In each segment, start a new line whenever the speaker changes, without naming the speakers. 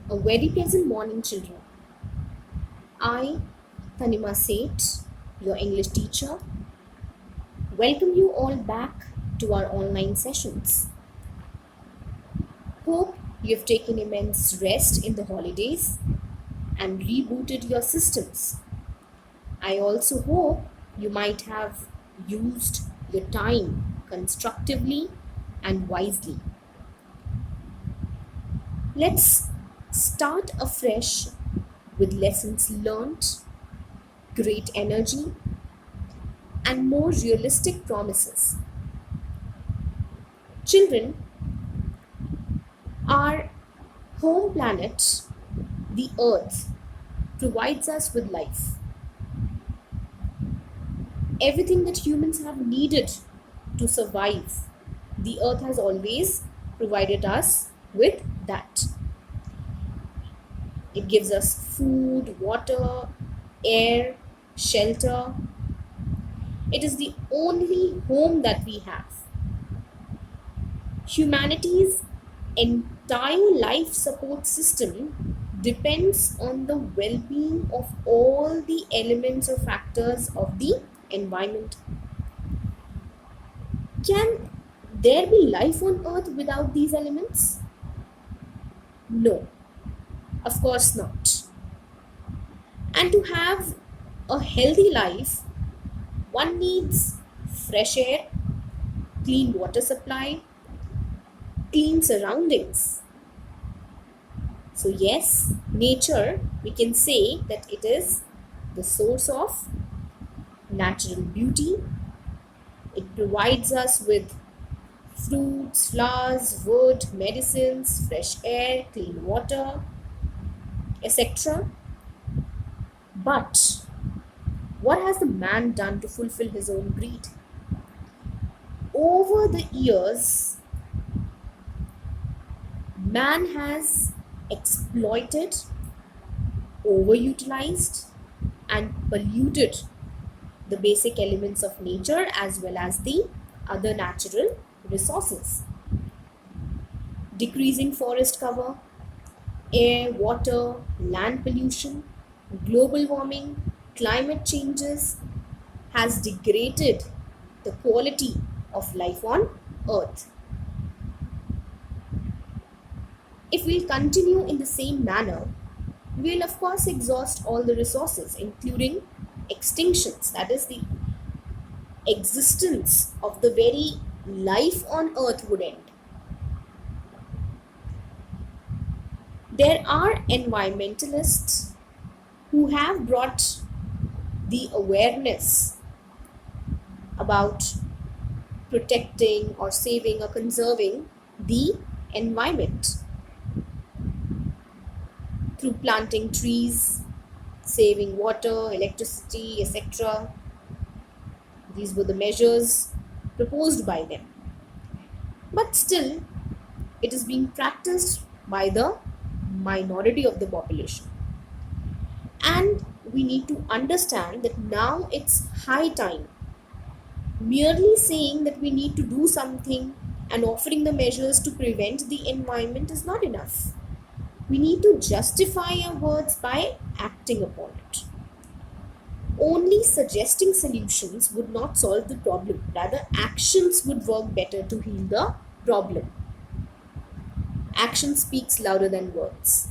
A very pleasant morning, children. I, Tanima Seth, your English teacher, welcome you all back to our online sessions. Hope you've taken immense rest in the holidays and rebooted your systems. I also hope you might have used your time constructively and wisely. Let's start afresh with lessons learned, great energy, and more realistic promises. Children, our home planet, the Earth, provides us with life. Everything that humans have needed to survive, the Earth has always provided us with that. It gives us food, water, air, shelter. It is the only home that we have. Humanity's entire life support system depends on the well-being of all the elements or factors of the environment. Can there be life on Earth without these elements? No, of course not. And to have a healthy life, one needs fresh air, clean water supply, clean surroundings. So, yes, nature, we can say that it is the source of natural beauty. It provides us with fruits, flowers, wood, medicines, fresh air, clean water, etc. But what has the man done to fulfill his own greed? Over the years, man has exploited, overutilized, and polluted the basic elements of nature as well as the other natural resources. Decreasing forest cover, air, water, land pollution, global warming, climate changes has degraded the quality of life on Earth. If we'll continue in the same manner, we'll of course exhaust all the resources, including extinctions, that is, the existence of the very life on Earth would end. There are environmentalists who have brought the awareness about protecting or saving or conserving the environment through planting trees, saving water, electricity, etc. These were the measures proposed by them. But still, it is being practiced by the minority of the population. And we need to understand that now it's high time. Merely saying that we need to do something and offering the measures to prevent the environment is not enough. We need to justify our words by acting upon it. Only suggesting solutions would not solve the problem. Rather, actions would work better to heal the problem. Action speaks louder than words.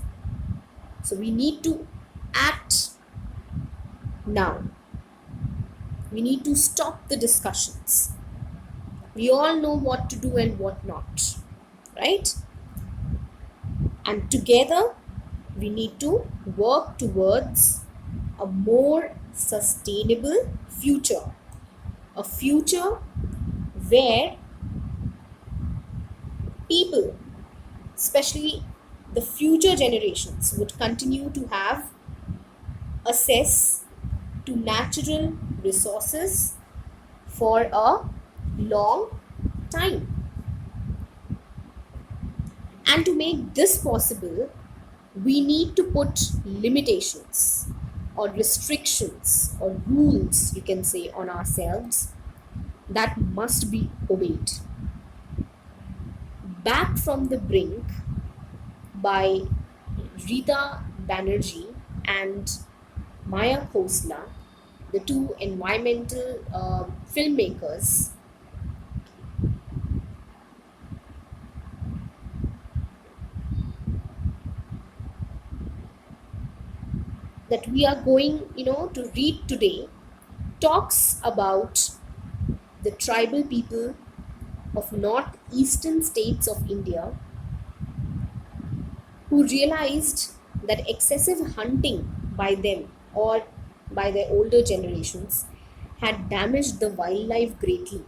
So we need to act now. We need to stop the discussions. We all know what to do and what not, right? And together, we need to work towards a more sustainable future. A future where people, especially the future generations, would continue to have access to natural resources for a long time. And to make this possible, we need to put limitations or restrictions or rules, you can say, on ourselves that must be obeyed. Back from the brink by Rita Banerjee and Maya Khosla, the two environmental filmmakers, that we are going, to read today, talks about the tribal people of northeastern states of India who realized that excessive hunting by them or by their older generations had damaged the wildlife greatly.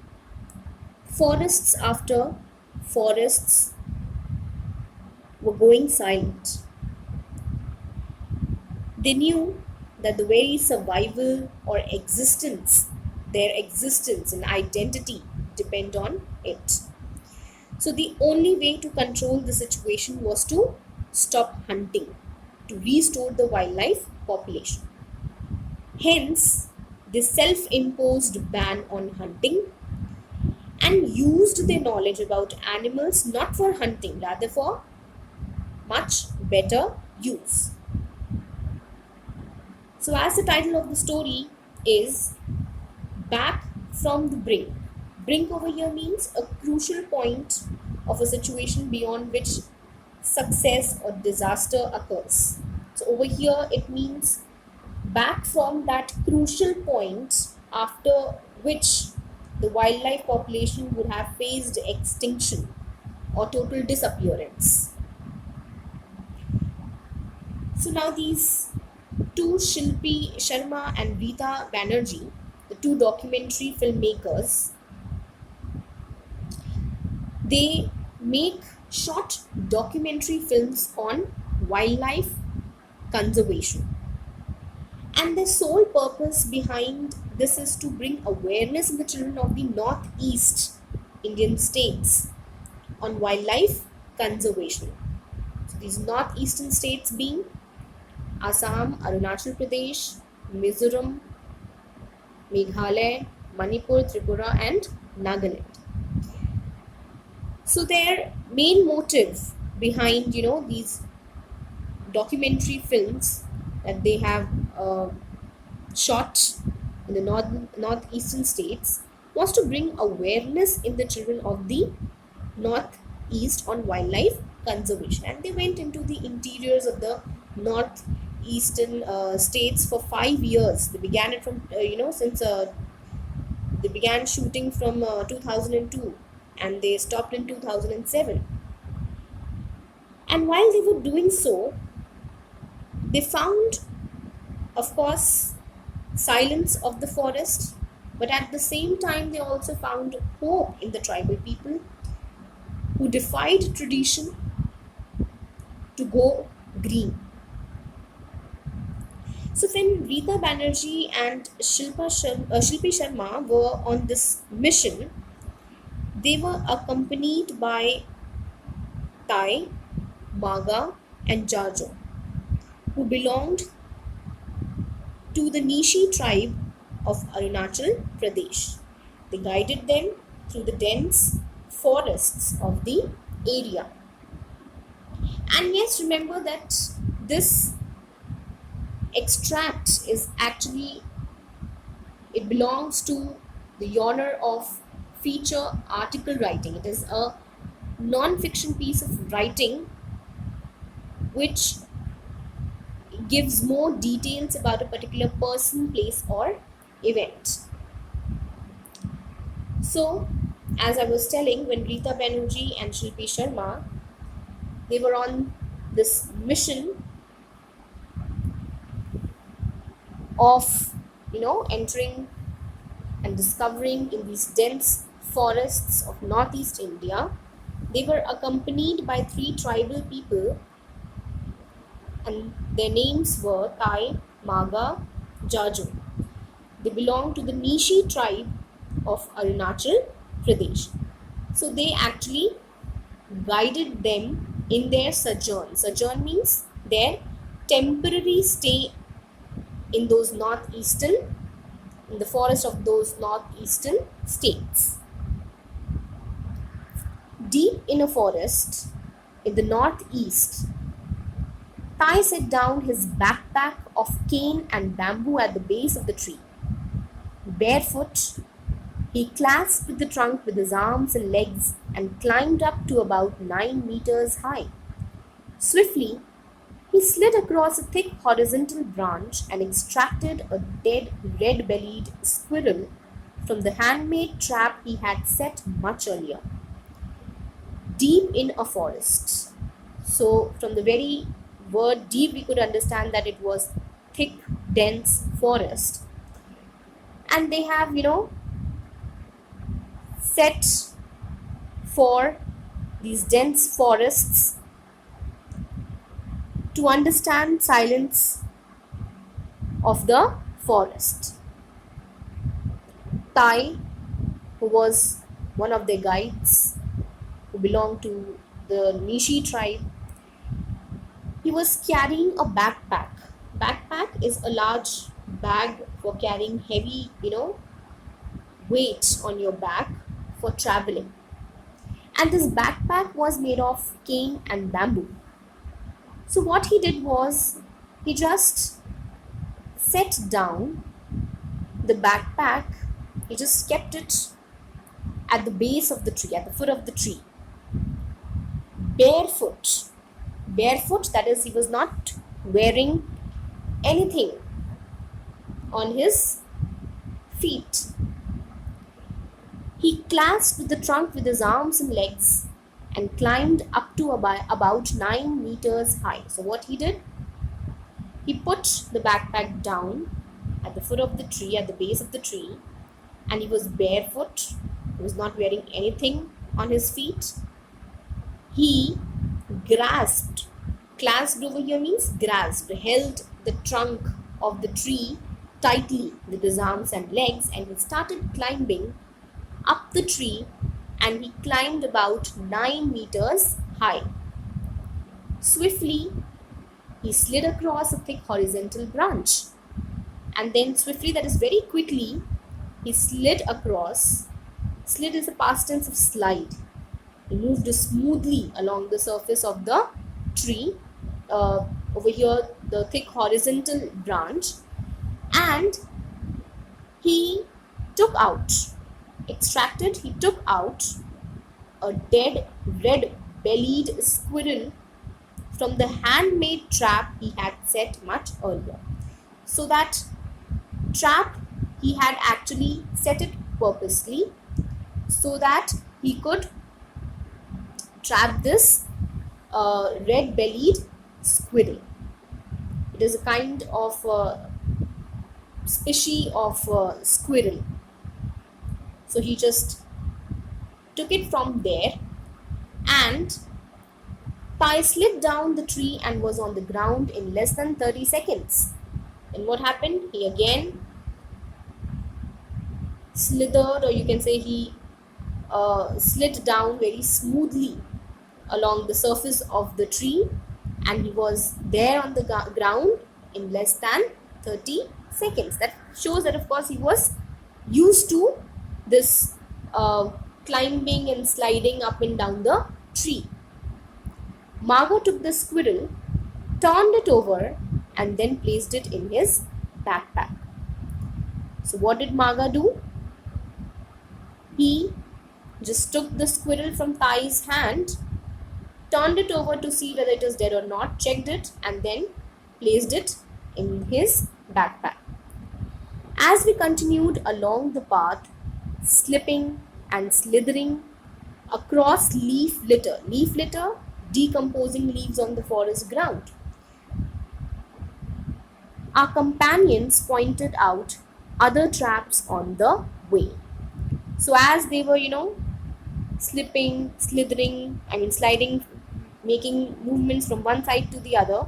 Forests after forests were going silent. They knew that the very survival or existence, their existence and identity depend on it. So the only way to control the situation was to stop hunting, to restore the wildlife population. Hence, they self-imposed ban on hunting and used their knowledge about animals not for hunting, rather for much better use. So, as the title of the story is Back from the Brink. Brink over here means a crucial point of a situation beyond which success or disaster occurs. So, over here it means back from that crucial point after which the wildlife population would have faced extinction or total disappearance. So now these two, Shilpi Sharma and Rita Banerjee, the two documentary filmmakers, they make short documentary films on wildlife conservation. And the sole purpose behind this is to bring awareness in the children of the northeast Indian states on wildlife conservation. So these northeastern states being Assam, Arunachal Pradesh, Mizoram, Meghalaya, Manipur, Tripura, and Nagaland. So their main motive behind these documentary films that they have shot in the northeastern states was to bring awareness in the children of the northeast on wildlife conservation, and they went into the interiors of the northeastern states for 5 years. They began it from since they began shooting from 2002 and they stopped in 2007. And while they were doing so, they found, of course, silence of the forest, but at the same time they also found hope in the tribal people who defied tradition to go green. So when Rita Banerjee and Shilpi Sharma were on this mission, they were accompanied by Tai, Maga and Jajo, who belonged to the Nishi tribe of Arunachal Pradesh. They guided them through the dense forests of the area. And yes, remember that this extract is actually, it belongs to the genre of feature article writing. It is a non-fiction piece of writing which gives more details about a particular person, place or event. So as I was telling, when Rita Banerjee and Shilpi Sharma, they were on this mission of entering and discovering in these dense forests of northeast India, they were accompanied by three tribal people, and their names were Tai, Maga, Jajo. They belong to the Nishi tribe of Arunachal Pradesh. So they actually guided them in their sojourn. Sojourn means their temporary stay in those in the forest of those northeastern states. Deep in a forest in the northeast, Tai set down his backpack of cane and bamboo at the base of the tree. Barefoot, he clasped the trunk with his arms and legs and climbed up to about 9 meters high. Swiftly, he slid across a thick horizontal branch and extracted a dead red-bellied squirrel from the handmade trap he had set much earlier, deep in a forest. So, from the very word deep, we could understand that it was thick, dense forest. And they have, set for these dense forests to understand silence of the forest. Tai, who was one of their guides, who belonged to the Nishi tribe, he was carrying a backpack. Backpack is a large bag for carrying heavy, weight on your back for traveling. And this backpack was made of cane and bamboo. So what he did was, he just set down the backpack, he just kept it at the base of the tree, at the foot of the tree. Barefoot. Barefoot, that is, he was not wearing anything on his feet. He clasped the trunk with his arms and legs and climbed up to about 9 meters high. So what he did, he put the backpack down at the foot of the tree, at the base of the tree, and he was barefoot. He was not wearing anything on his feet. He clasped over here means grasped, held the trunk of the tree tightly with his arms and legs, and he started climbing up the tree, and he climbed about 9 meters high. Swiftly, he slid across a thick horizontal branch, and then swiftly, that is very quickly, he slid across. Slid is a past tense of slide. He moved smoothly along the surface of the tree, over here the thick horizontal branch, and he took out a dead red-bellied squirrel from the handmade trap he had set much earlier. So that trap, he had actually set it purposely so that he could trap this red-bellied squirrel. It is a kind of species of squirrel. So he just took it from there, and Tai slid down the tree and was on the ground in less than 30 seconds. And what happened? He again slithered, or you can say he slid down very smoothly along the surface of the tree, and he was there on the ground in less than 30 seconds. That shows that, of course, he was used to this climbing and sliding up and down the tree. Marga took the squirrel, turned it over, and then placed it in his backpack. So what did Marga do? He just took the squirrel from Tai's hand, turned it over to see whether it is dead or not, checked it, and then placed it in his backpack. As we continued along the path, slipping and slithering across leaf litter, decomposing leaves on the forest ground, our companions pointed out other traps on the way. So as they were, slipping, slithering, sliding, making movements from one side to the other,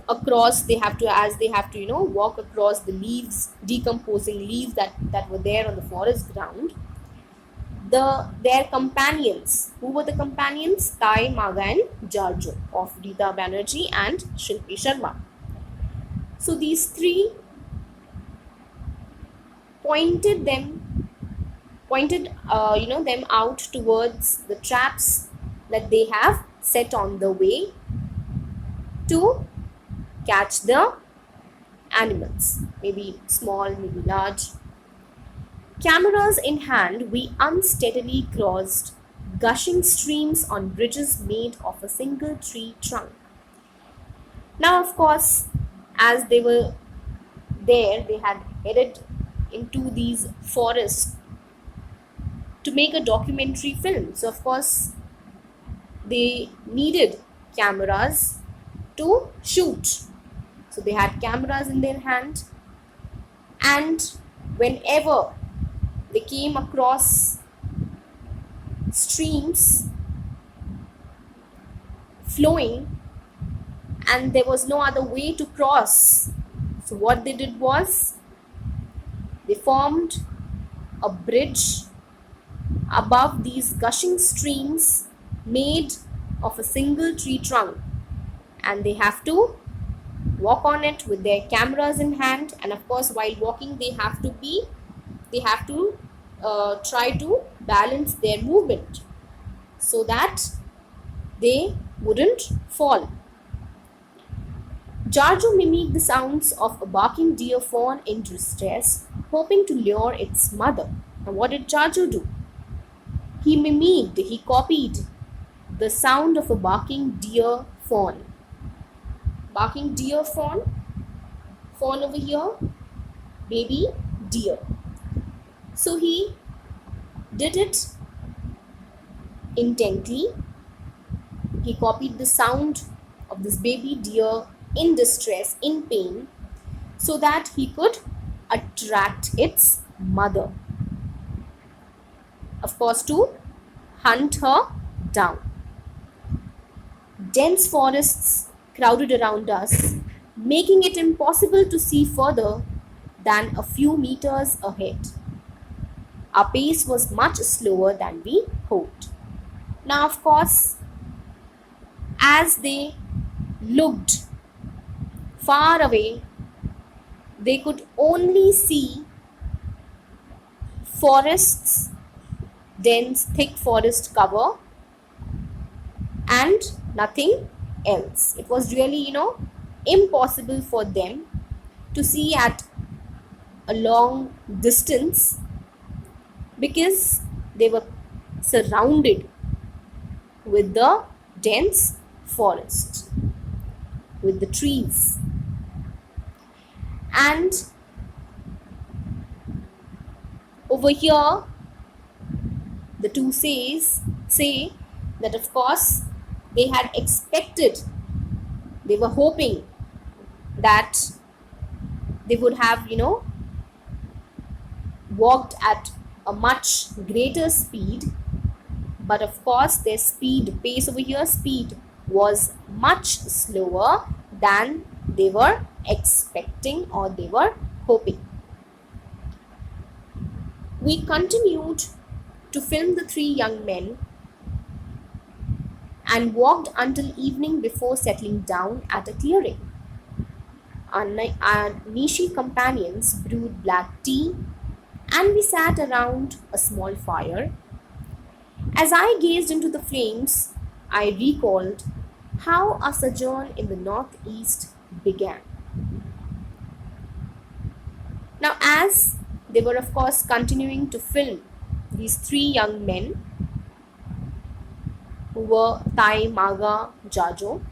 across, as they have to walk across the leaves, decomposing leaves that were there on the forest ground, their companions, who were the companions? Tai, Marga and Jarjo of Rita Banerjee and Shilpi Sharma. So these three pointed them out towards the traps that they have set on the way, to catch the animals, maybe small, maybe large. Cameras in hand, we unsteadily crossed gushing streams on bridges made of a single tree trunk. Now, of course, as they were there, they had headed into these forests to make a documentary film. So, of course, they needed cameras to shoot. So, they had cameras in their hand, and whenever they came across streams flowing and there was no other way to cross, so what they did was they formed a bridge above these gushing streams made of a single tree trunk, and they have to walk on it with their cameras in hand. And of course, while walking, they have to try to balance their movement so that they wouldn't fall. Jarjo mimicked the sounds of a barking deer fawn in distress, hoping to lure its mother. And what did Jarjo do? He copied the sound of a barking deer fawn. Barking deer fawn, fawn over here, baby deer. So he did it intently. He copied the sound of this baby deer in distress, in pain, so that he could attract its mother. Of course, to hunt her down. Dense forests crowded around us, making it impossible to see further than a few meters ahead. Our pace was much slower than we hoped. Now, of course, as they looked far away, they could only see forests, dense, thick forest cover, and nothing else. It was really, impossible for them to see at a long distance because they were surrounded with the dense forest, with the trees. And over here, the two say that of course they had expected, they were hoping that they would have, walked at a much greater speed, but of course their pace over here, speed was much slower than they were expecting or they were hoping. We continued to film the three young men and walked until evening before settling down at a clearing. Our Nishi companions brewed black tea and we sat around a small fire. As I gazed into the flames, I recalled how our sojourn in the northeast began. Now, as they were of course continuing to film these three young men who were Tai, Maga, Jarjo,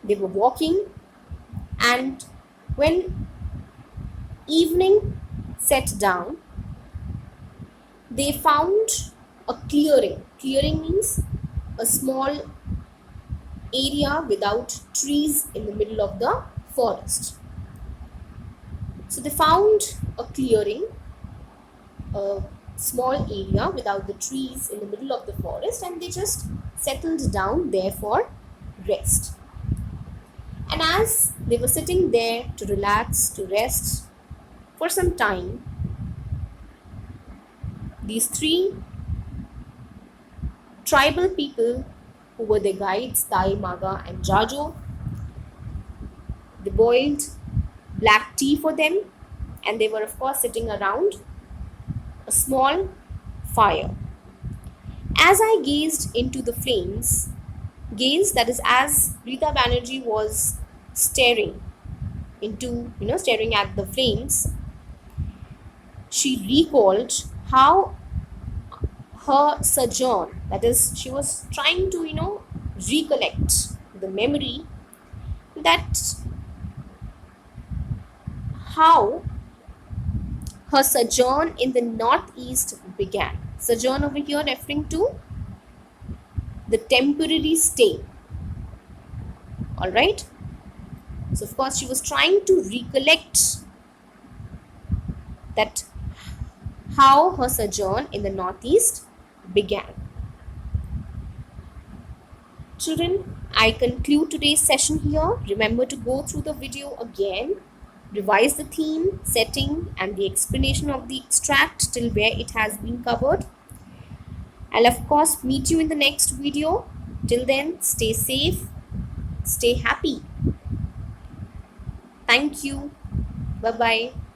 they were walking, and when evening set down, they found a clearing. Clearing means a small area without trees in the middle of the forest. So they found a clearing, a small area without the trees in the middle of the forest, and they just settled down there for rest. And as they were sitting there to relax, to rest for some time, these three tribal people who were their guides, Tai, Maga and Jarjo, they boiled black tea for them, and they were of course sitting around a small fire. As I gazed into the flames, gaze, that is, as Rita Banerjee was staring staring at the flames, she recalled how her sojourn, that is, she was trying to, recollect the memory, that how her sojourn in the Northeast began. Sojourn over here referring to the temporary stay. All right. So, of course, she was trying to recollect that how her sojourn in the Northeast began. Children, I conclude today's session here. Remember to go through the video again, revise the theme, setting, and the explanation of the extract till where it has been covered. I'll of course meet you in the next video. Till then, stay safe, stay happy. Thank you. Bye bye.